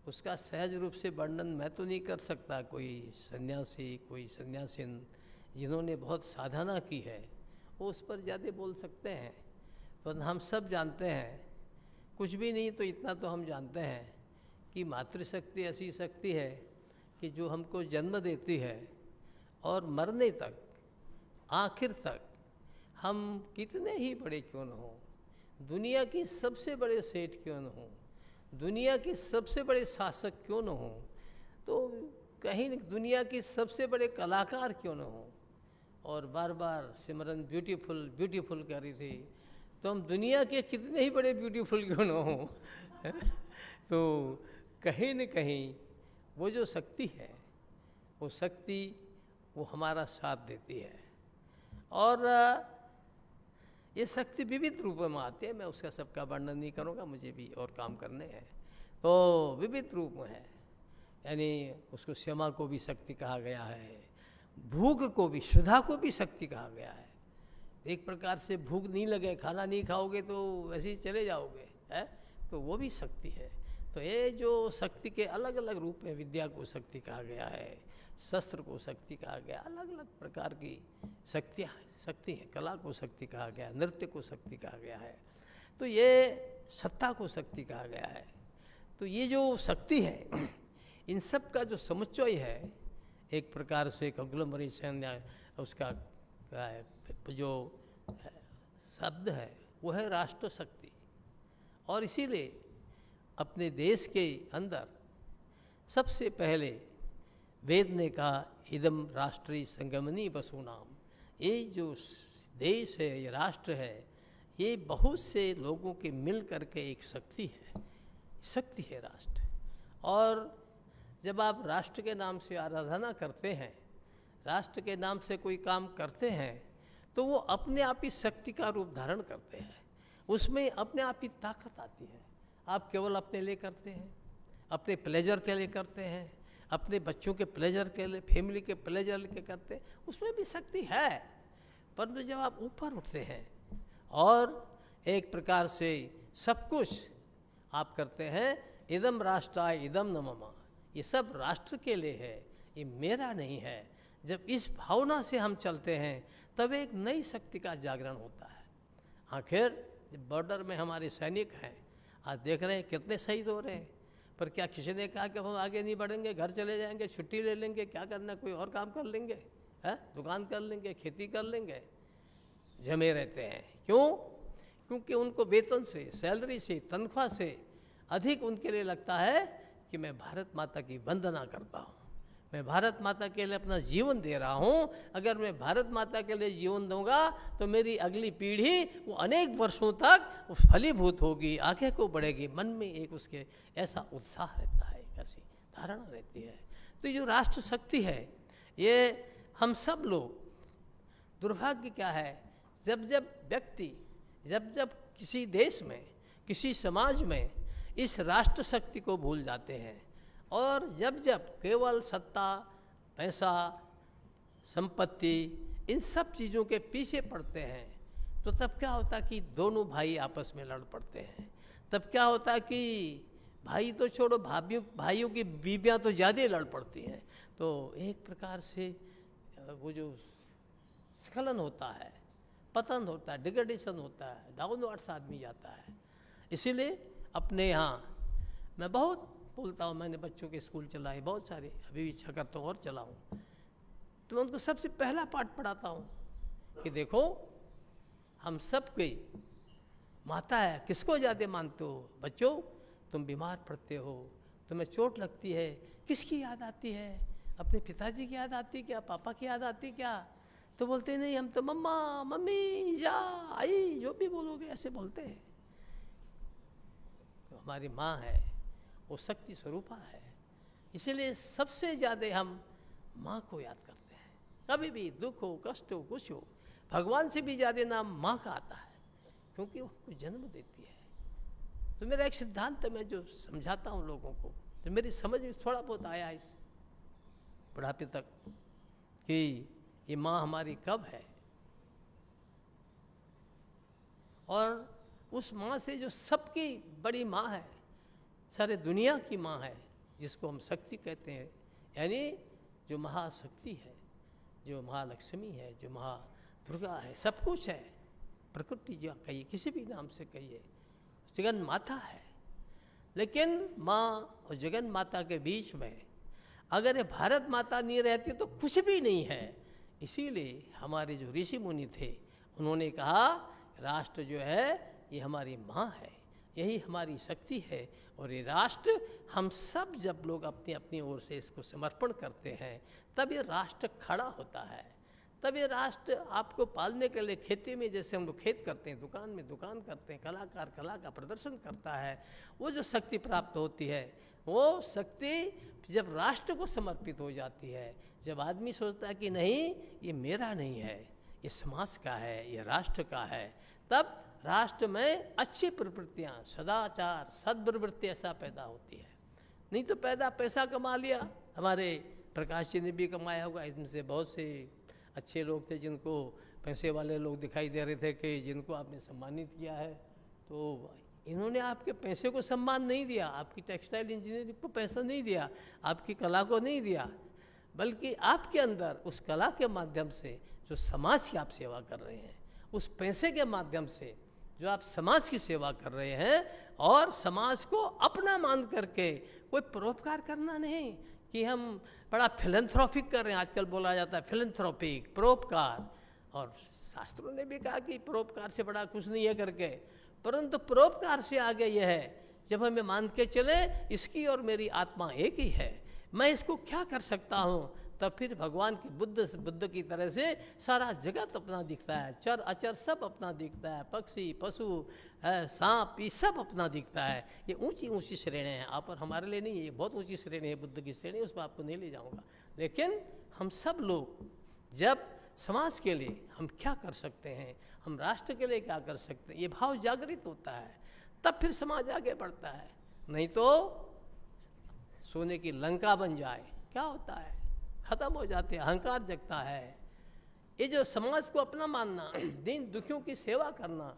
उसका सहज रूप से वर्णन मैं तो नहीं कर सकता. कोई सन्यासी, कोई सन्यासिन जिन्होंने बहुत साधना की है, वो उस पर ज़्यादा बोल सकते हैं. पर हम सब जानते हैं, कुछ भी नहीं तो इतना तो हम जानते हैं कि मातृशक्ति ऐसी शक्ति है कि जो हमको जन्म देती है और मरने तक, आखिर तक, हम कितने ही बड़े क्यों न हों, दुनिया के सबसे बड़े सेठ क्यों न हों, दुनिया के सबसे बड़े शासक क्यों न हों, तो कहीं दुनिया के सबसे बड़े कलाकार क्यों न हों, और बार बार सिमरन ब्यूटीफुल ब्यूटीफुल कह रही थी, तो हम दुनिया के कितने ही बड़े ब्यूटीफुल क्यों ना हो तो कहीं न कहीं वो जो शक्ति है, वो शक्ति वो हमारा साथ देती है। और ये शक्ति विविध रूपों में आती है, मैं उसका सबका वर्णन नहीं करूँगा, मुझे भी और काम करने हैं। तो विविध रूप में है, यानी उसको क्षमा को भी शक्ति कहा गया है, भूख को भी, क्षुधा को भी शक्ति कहा गया है। एक प्रकार से भूख नहीं लगे, खाना नहीं खाओगे तो वैसे ही चले जाओगे, है, तो वो भी शक्ति है। तो ये जो शक्ति के अलग अलग रूप में, विद्या को शक्ति कहा गया है, शस्त्र को शक्ति कहा गया, अलग अलग प्रकार की शक्ति है, कला को शक्ति कहा गया, नृत्य को शक्ति कहा गया है, तो ये सत्ता को शक्ति कहा गया है। तो ये जो शक्ति है, इन सब का जो समुच्चय है, एक प्रकार से कंग्लोमरेशन या उसका जो शब्द है वो है राष्ट्र शक्ति। और इसीलिए अपने देश के अंदर सबसे पहले वेद ने कहा इदम राष्ट्रीय संगमनी वसुनाम, ये जो देश है, ये राष्ट्र है, ये बहुत से लोगों के मिल करके एक शक्ति है राष्ट्र। और जब आप राष्ट्र के नाम से आराधना करते हैं, राष्ट्र के नाम से कोई काम करते हैं, तो वो अपने आप ही शक्ति का रूप धारण करते हैं, उसमें अपने आप ही ताकत आती है। आप केवल अपने लिए करते हैं, अपने प्लेजर के लिए करते हैं, अपने बच्चों के प्लेजर के लिए, फैमिली के प्लेजर के करते हैं, उसमें भी शक्ति है। परंतु जब आप ऊपर उठते हैं और एक प्रकार से सब कुछ आप करते हैं, इदम राष्ट्राय इदम न मम, ये सब राष्ट्र के लिए है, ये मेरा नहीं है। जब इस भावना से हम चलते हैं तब एक नई शक्ति का जागरण होता है। आखिर जब बॉर्डर में हमारे सैनिक हैं, आज देख रहे हैं कितने शहीद हो रहे हैं, पर क्या किसी ने कहा कि हम आगे नहीं बढ़ेंगे, घर चले जाएंगे, छुट्टी ले लेंगे, क्या करना, कोई और काम कर लेंगे, है, दुकान कर लेंगे, खेती कर लेंगे? जमे रहते हैं। क्यों? क्योंकि उनको वेतन से, सैलरी से, तनख्वाह से अधिक उनके लिए लगता है कि मैं भारत माता की वंदना करता हूँ, मैं भारत माता के लिए अपना जीवन दे रहा हूँ। अगर मैं भारत माता के लिए जीवन दूंगा तो मेरी अगली पीढ़ी वो अनेक वर्षों तक फलीभूत होगी, आगे को बढ़ेगी। मन में एक उसके ऐसा उत्साह रहता है, ऐसी धारणा रहती है। तो ये जो राष्ट्र शक्ति है, ये हम सब लोग, दुर्भाग्य क्या है, जब जब व्यक्ति, जब जब किसी देश में, किसी समाज में इस राष्ट्र शक्ति को भूल जाते हैं और जब जब केवल सत्ता, पैसा, संपत्ति, इन सब चीज़ों के पीछे पड़ते हैं, तो तब क्या होता कि दोनों भाई आपस में लड़ पड़ते हैं। तब क्या होता कि भाई तो छोड़ो, भाइयों की बीवियाँ तो ज़्यादा लड़ पड़ती हैं। तो एक प्रकार से वो जो स्खलन होता है, पतन होता है, डिग्रेडेशन होता है, डाउनवर्ड्स आदमी जाता है। इसीलिए अपने यहाँ मैं बहुत बोलता हूँ, मैंने बच्चों के स्कूल चलाए बहुत सारे, अभी भी इच्छा करता हूँ और चलाऊँ, तो मैं उनको सबसे पहला पाठ पढ़ाता हूँ कि देखो हम सब कोई माता है, किसको ज़्यादा मानते हो? बच्चों, तुम बीमार पड़ते हो, तुम्हें चोट लगती है, किसकी याद आती है? अपने पिताजी की याद आती क्या? पापा की याद आती क्या? तो बोलते नहीं, हम तो मम्मा, मम्मी, जा, आई, जो भी बोलोगे ऐसे बोलते हैं। तो हमारी माँ है, वो शक्ति स्वरूपा है, इसीलिए सबसे ज़्यादा हम माँ को याद करते हैं। कभी भी दुख हो, कष्ट हो, कुछ हो, भगवान से भी ज़्यादा नाम माँ का आता है, क्योंकि वो हमको जन्म देती है। तो मेरा एक सिद्धांत मैं जो समझाता हूँ लोगों को, तो मेरी समझ में थोड़ा बहुत आया इस बुढ़ापे तक कि ये माँ हमारी कब है, और उस माँ से जो सबकी बड़ी माँ है, सारे दुनिया की माँ है, जिसको हम शक्ति कहते हैं, यानी जो महाशक्ति है, जो महालक्ष्मी है, जो महादुर्गा है, सब कुछ है, प्रकृति जो कहिए, किसी भी नाम से कहिए, जगन माता है। लेकिन माँ और जगन माता के बीच में अगर ये भारत माता नहीं रहती तो कुछ भी नहीं है। इसीलिए हमारे जो ऋषि मुनि थे, उन्होंने कहा राष्ट्र जो है ये हमारी माँ है, यही हमारी शक्ति है, और ये राष्ट्र हम सब जब लोग अपनी अपनी ओर से इसको समर्पण करते हैं तब ये राष्ट्र खड़ा होता है, तब ये राष्ट्र आपको पालने के लिए खेती में जैसे हम लोग खेत करते हैं, दुकान में दुकान करते हैं, कलाकार कला का प्रदर्शन करता है, वो जो शक्ति प्राप्त होती है, वो शक्ति जब राष्ट्र को समर्पित हो जाती है, जब आदमी सोचता है कि नहीं ये मेरा नहीं है, ये समाज का है, ये राष्ट्र का है, तब राष्ट्र में अच्छी प्रवृत्तियाँ, सदाचार, सद्प्रवृत्ति ऐसा पैदा होती है। नहीं तो पैसा कमा लिया, हमारे प्रकाश जी ने भी कमाया होगा, इनसे बहुत से अच्छे लोग थे जिनको पैसे वाले लोग दिखाई दे रहे थे कि जिनको आपने सम्मानित किया है, तो इन्होंने आपके पैसे को सम्मान नहीं दिया, आपकी टेक्सटाइल इंजीनियरिंग को पैसा नहीं दिया, आपकी कला को नहीं दिया, बल्कि आपके अंदर उस कला के माध्यम से जो समाज की आप सेवा कर रहे हैं, उस पैसे के माध्यम से जो आप समाज की सेवा कर रहे हैं, और समाज को अपना मान करके कोई परोपकार करना नहीं कि हम बड़ा फिलैंथ्रोपिक कर रहे हैं, आजकल बोला जाता है फिलैंथ्रोपिक, परोपकार, और शास्त्रों ने भी कहा कि परोपकार से बड़ा कुछ नहीं है करके, परंतु परोपकार से आगे यह है जब हमें मान के चले इसकी और मेरी आत्मा एक ही है, मैं इसको क्या कर सकता हूँ, तब फिर भगवान की बुद्ध की तरह से सारा जगत अपना दिखता है, चर अचर सब अपना दिखता है, पक्षी पशु सांप ये सब अपना दिखता है। ये ऊंची ऊंची श्रेणी है, आप और हमारे लिए नहीं है, ये बहुत ऊंची श्रेणी है बुद्ध की श्रेणी, उस पर आपको नहीं ले जाऊंगा। लेकिन हम सब लोग जब समाज के लिए हम क्या कर सकते हैं, हम राष्ट्र के लिए क्या कर सकते हैं, ये भाव जागृत होता है, तब फिर समाज आगे बढ़ता है। नहीं तो सोने की लंका बन जाए, क्या होता है, खत्म हो जाते हैं, अहंकार जगता है। ये जो समाज को अपना मानना, दीन दुखियों की सेवा करना,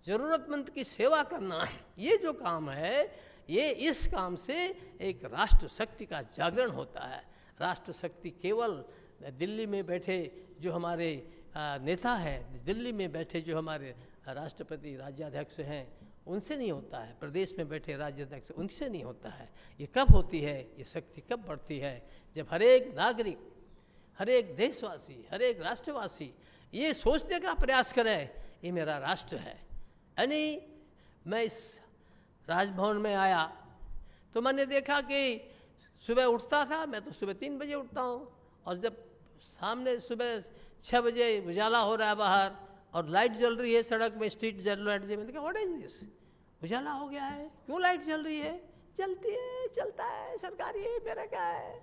जरूरतमंद की सेवा करना, ये जो काम है, ये इस काम से एक राष्ट्र शक्ति का जागरण होता है। राष्ट्र शक्ति केवल दिल्ली में बैठे जो हमारे नेता हैं, दिल्ली में बैठे जो हमारे राष्ट्रपति राज्याध्यक्ष हैं, उनसे नहीं होता है, प्रदेश में बैठे राज्याध्यक्ष उनसे नहीं होता है। ये कब होती है, ये शक्ति कब बढ़ती है, जब हर एक नागरिक, हर एक देशवासी, हर एक राष्ट्रवासी ये सोचने का प्रयास करे ये मेरा राष्ट्र है। यानी मैं इस राजभवन में आया तो मैंने देखा कि सुबह उठता था, मैं तो सुबह 3 बजे उठता हूँ, और जब सामने सुबह 6 बजे उजाला हो रहा है बाहर और लाइट जल रही है सड़क में, स्ट्रीट जल लाइट, मैंने देखा व्हाट इज दिस, उजाला हो गया है, क्यों लाइट जल रही है, चलती है, चलता है, सरकारी है, मेरा क्या है,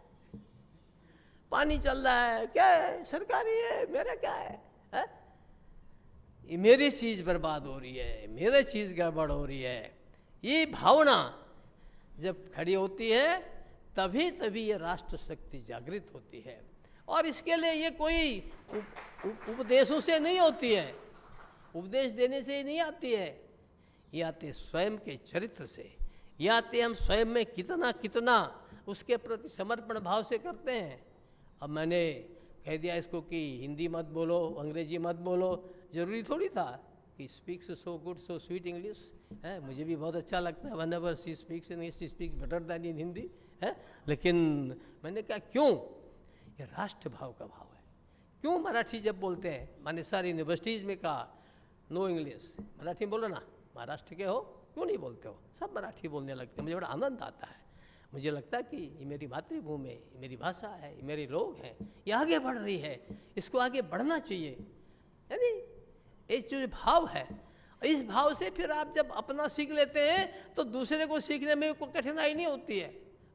पानी चल रहा है, क्या है, सरकारी है, मेरा क्या है? ये मेरी चीज़ बर्बाद हो रही है, मेरे चीज़ गड़बड़ हो रही है। ये भावना जब खड़ी होती है तभी तभी ये राष्ट्र शक्ति जागृत होती है। और इसके लिए ये कोई उपदेशों से नहीं होती है, उपदेश देने से ही नहीं आती है, ये आते स्वयं के चरित्र से, ये आते हम स्वयं में कितना कितना उसके प्रति समर्पण भाव से करते हैं। अब मैंने कह दिया इसको कि हिंदी मत बोलो, अंग्रेजी मत बोलो, ज़रूरी थोड़ी था कि speaks so good so sweet English है, मुझे भी बहुत अच्छा लगता है, whenever she speaks in she speaks better than in Hindi है, लेकिन मैंने कहा क्यों, ये राष्ट्र भाव का भाव है। क्यों मराठी जब बोलते हैं, मैंने सारी यूनिवर्सिटीज़ में कहा नो इंग्लिश, मराठी बोलो ना, महाराष्ट्र के हो क्यों नहीं बोलते हो, सब मराठी बोलने लगते हैं, मुझे बड़ा आनंद आता है। मुझे लगता है कि ये मेरी मातृभूमि है, ये मेरी भाषा है, ये मेरे लोग हैं, ये आगे बढ़ रही है, इसको आगे बढ़ना चाहिए। यानी ये जो भाव है, इस भाव से फिर आप जब अपना सीख लेते हैं तो दूसरे को सीखने में कोई कठिनाई नहीं होती है।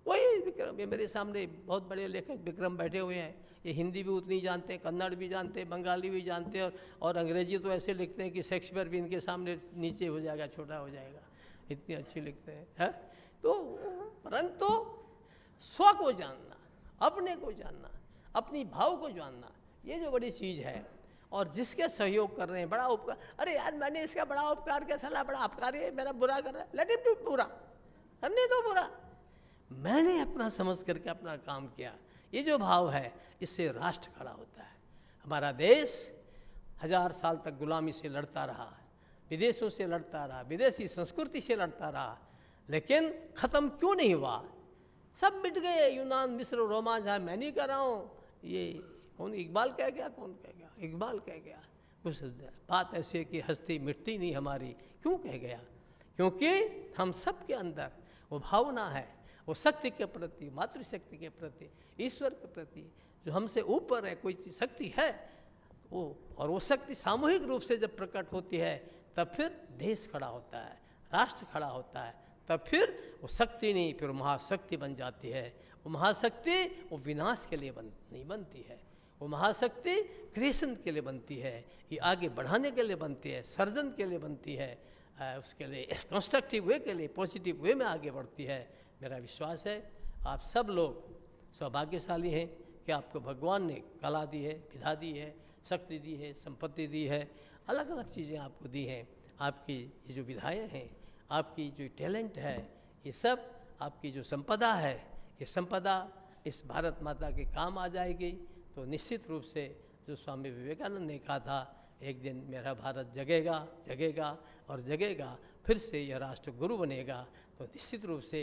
वही विक्रम, ये मेरे सामने बहुत बड़े लेखक विक्रम बैठे हुए हैं, ये हिंदी भी उतनी जानते हैं, कन्नड़ भी जानते हैं, बंगाली भी जानते हैं, और अंग्रेजी तो ऐसे लिखते हैं कि शेक्सपियर भी इनके सामने नीचे हो जाएगा, छोटा हो जाएगा, इतनी अच्छी लिखते हैं, है? तो परंतु स्व को जानना, अपने को जानना, अपनी भाव को जानना, ये जो बड़ी चीज़ है। और जिसके सहयोग कर रहे हैं, बड़ा उपकार, अरे यार मैंने इसका बड़ा उपकार किया, साला बड़ा अपकारी है, मेरा बुरा कर रहा है, लेट हिम डू बुरा, करने दो बुरा, मैंने अपना समझ करके अपना काम किया, ये जो भाव है इससे राष्ट्र खड़ा होता है। हमारा देश 1000 साल तक गुलामी से लड़ता रहा, विदेशों से लड़ता रहा, विदेशी संस्कृति से लड़ता रहा, लेकिन ख़त्म क्यों नहीं हुआ? सब मिट गए, यूनान, मिस्र, रोमा, जहाँ मैं नहीं कर रहा हूँ, ये कौन इकबाल कह गया, कौन कह गया, इकबाल कह गया, कुछ बात ऐसी है कि हस्ती मिटती नहीं हमारी, क्यों कह गया? क्योंकि हम सब के अंदर वो भावना है, वो शक्ति के प्रति, मातृशक्ति के प्रति, ईश्वर के प्रति, जो हमसे ऊपर है, कोई शक्ति है, वो शक्ति सामूहिक रूप से जब प्रकट होती है तब फिर देश खड़ा होता है, राष्ट्र खड़ा होता है, तब फिर वो शक्ति नहीं, फिर महाशक्ति बन जाती है। वो महाशक्ति वो विनाश के लिए नहीं बनती है, वो महाशक्ति क्रिएशन के लिए बनती है, ये आगे बढ़ाने के लिए बनती है, सर्जन के लिए बनती है, उसके लिए कंस्ट्रक्टिव वे के लिए, पॉजिटिव वे में आगे बढ़ती है। मेरा विश्वास है आप सब लोग सौभाग्यशाली हैं कि आपको भगवान ने कला दी है, विधा दी है, शक्ति दी है, संपत्ति दी है, अलग अलग चीज़ें आपको दी हैं। आपकी ये जो विधाएँ हैं, आपकी जो टैलेंट है, ये सब आपकी जो संपदा है, ये संपदा इस भारत माता के काम आ जाएगी। तो निश्चित रूप से जो स्वामी विवेकानंद ने कहा था, एक दिन मेरा भारत जगेगा, जगेगा और जगेगा, फिर से यह राष्ट्र गुरु बनेगा। तो निश्चित रूप से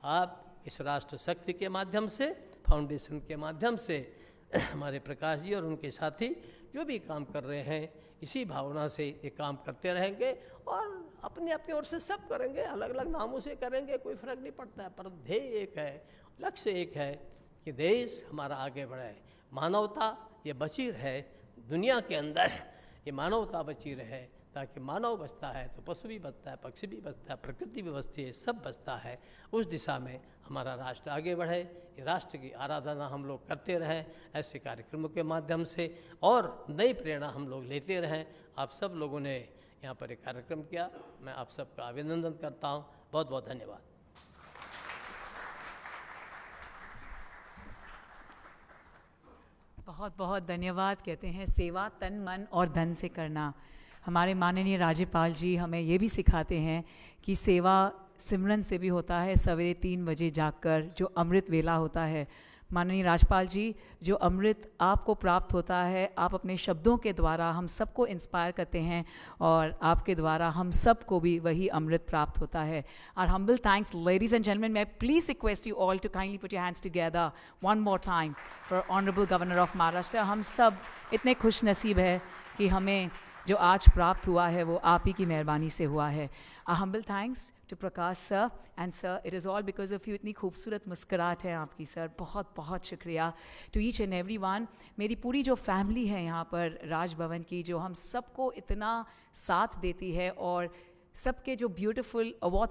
आप इस राष्ट्र शक्ति के माध्यम से, फाउंडेशन के माध्यम से हमारे प्रकाश जी और उनके साथी जो भी काम कर रहे हैं, इसी भावना से ये काम करते रहेंगे और अपनी अपनी ओर से सब करेंगे, अलग अलग नामों से करेंगे, कोई फर्क नहीं पड़ता है, पर ध्येय एक है, लक्ष्य एक है कि देश हमारा आगे बढ़े, मानवता ये बची रहे दुनिया के अंदर, ये मानवता बची रहे, ताकि मानव बचता है तो पशु भी बचता है, पक्षी भी बचता है, प्रकृति भी बचती है, सब बचता है। उस दिशा में हमारा राष्ट्र आगे बढ़े, ये राष्ट्र की आराधना हम लोग करते रहें ऐसे कार्यक्रमों के माध्यम से, और नई प्रेरणा हम लोग लेते रहें। आप सब लोगों ने यहाँ पर एक कार्यक्रम किया, मैं आप सबका अभिनंदन करता हूँ। बहुत बहुत धन्यवाद। बहुत बहुत धन्यवाद। कहते हैं सेवा तन मन और धन से करना। हमारे माननीय राज्यपाल जी हमें ये भी सिखाते हैं कि सेवा सिमरन से भी होता है, सवेरे 3 बजे जागकर जो अमृत वेला होता है। माननीय राज्यपाल जी, जो अमृत आपको प्राप्त होता है, आप अपने शब्दों के द्वारा हम सबको इंस्पायर करते हैं और आपके द्वारा हम सबको भी वही अमृत प्राप्त होता है। Our humble thanks, ladies and gentlemen. May I please request you all to kindly put your hands together one more time for Honorable Governor of Maharashtra. हम सब इतने खुश नसीब है कि हमें जो आज प्राप्त हुआ है वो आप ही की मेहरबानी से हुआ है। Our humble thanks to Prakash sir, and sir, it is all because of you. इतनी खूबसूरत मुस्कुराहट है आपकी सर, बहुत बहुत शुक्रिया। To each and every one, मेरी पूरी जो फैमिली है यहाँ पर राजभवन की, जो हम सबको इतना साथ देती है और सबके जो ब्यूटीफुल अवार्ड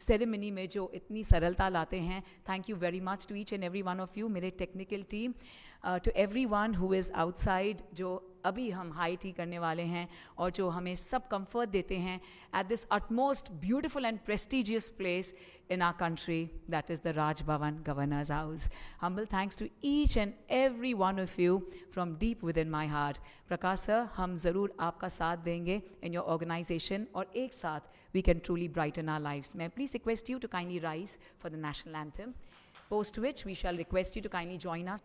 सेरेमनी में जो इतनी सरलता लाते हैं। Thank you very much to each and every one of you, मेरे technical team, to every one who is outside, जो अभी हम हाई टी करने वाले हैं और जो हमें सब कंफर्ट देते हैं at this utmost beautiful and prestigious place in our country, that is the Raj Bhavan Governor's House. Humble thanks to each and every one of you from deep within my heart. Prakash sir, हम ज़रूर आपका साथ देंगे in your organization और एक साथ we can truly brighten our lives. May I please request you to kindly rise for the national anthem, post which we shall request you to kindly join us.